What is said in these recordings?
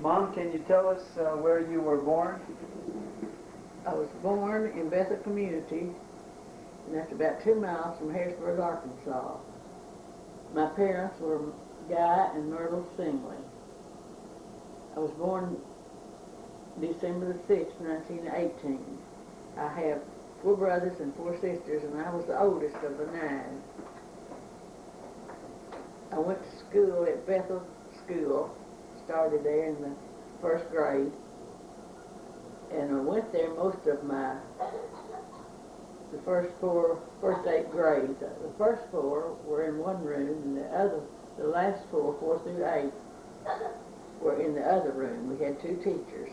Mom, can you tell us where you were born? I was born in Bethel Community, and that's about 2 miles from Harrisburg, Arkansas. My parents were Guy and Myrtle Singley. I was born December the 6th, 1918. I have 4 brothers and 4 sisters, and I was the oldest of the 9. I went to school at Bethel School, started there in the 1st grade, and I went there most of the first 8 grades. The first 4 were in one room, and the last 4 through 8, were in the other room. We had 2 teachers.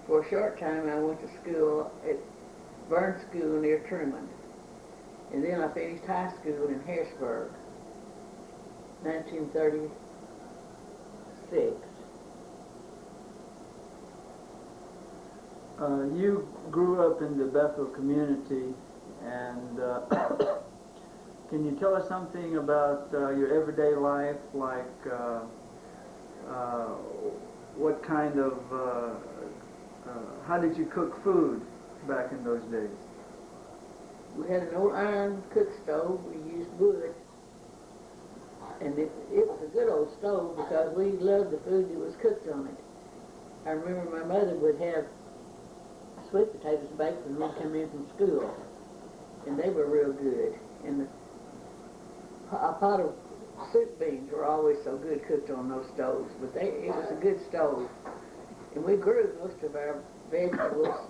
For a short time, I went to school at Burn School near Truman, and then I finished high school in Harrisburg, 1936. You grew up in the Bethel community, and can you tell us something about your everyday life, like what kind of, how did you cook food back in those days? We had an old iron cook stove. We used wood, and it was a good old stove because we loved the food that was cooked on it. I remember my mother would have sweet potatoes baked when we'd come in from school, and they were real good. And a pot of soup beans were always so good cooked on those stoves, but it was a good stove. And we grew most of our vegetables,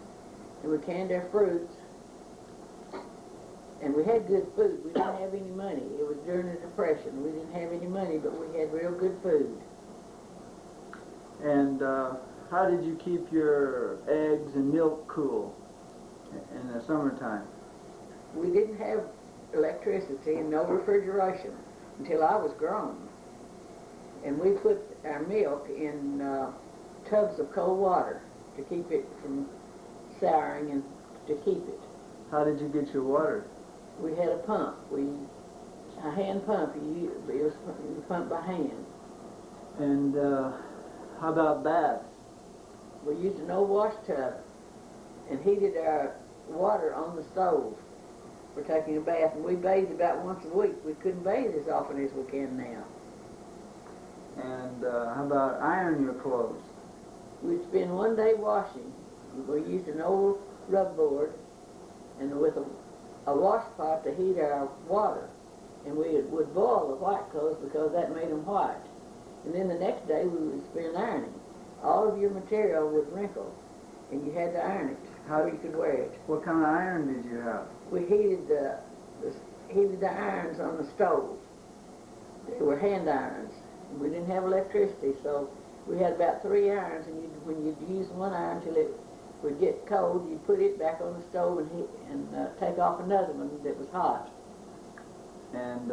and we canned our fruits, and we had good food. We didn't have any money. It was during the Depression. We didn't have any money, but we had real good food. And how did you keep your eggs and milk cool in the summertime? We didn't have electricity and no refrigeration until I was grown. And we put our milk in tubs of cold water to keep it from souring and to keep it. How did you get your water? We had a pump. A hand pump. It was pumped by hand. And how about baths? We used an old wash tub and heated our water on the stove for taking a bath, and we bathed about once a week. We couldn't bathe as often as we can now. And how about iron your clothes? We'd spend one day washing. We used an old rub board and with a wash pot to heat our water, and we would boil the white clothes because that made them white. And then the next day we would spend ironing. All of your material was wrinkled, and you had to iron it before you could wear it. What kind of iron did you have? We heated the irons on the stove. They were hand irons. We didn't have electricity, so we had about 3 irons, and when you'd use one iron till it would get cold, you'd put it back on the stove and take off another one that was hot. And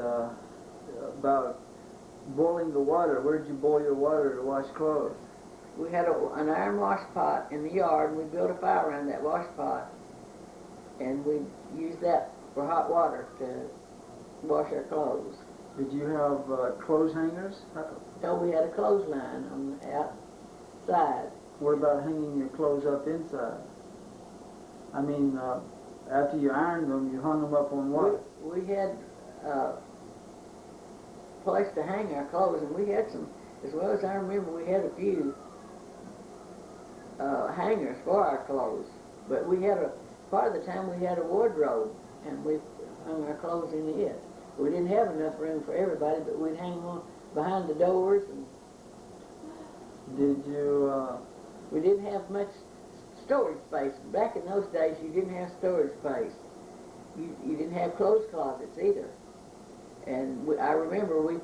about boiling the water, where did you boil your water to wash clothes? We had an iron wash pot in the yard, and we built a fire around that wash pot, and we used that for hot water to wash our clothes. Did you have clothes hangers? No, we had a clothesline on the outside. What about hanging your clothes up inside? I mean, after you ironed them, you hung them up on what? We had a place to hang our clothes, and we had some, as well as I remember, we had a few hangers for our clothes. But we had part of the time we had a wardrobe, and we hung our clothes in it. We didn't have enough room for everybody, but we'd hang them behind the doors. And did you? We didn't have much storage space. Back in those days, you didn't have storage space. You didn't have clothes closets either. And I remember we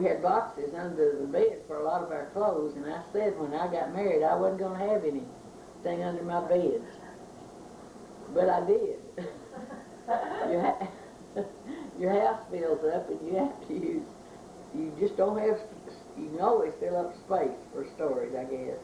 had boxes under the bed for a lot of our clothes, and I said when I got married I wasn't going to have anything under my beds. But I did. Your house fills up, and you have to use, you just don't have, you can always fill up space for storage, I guess.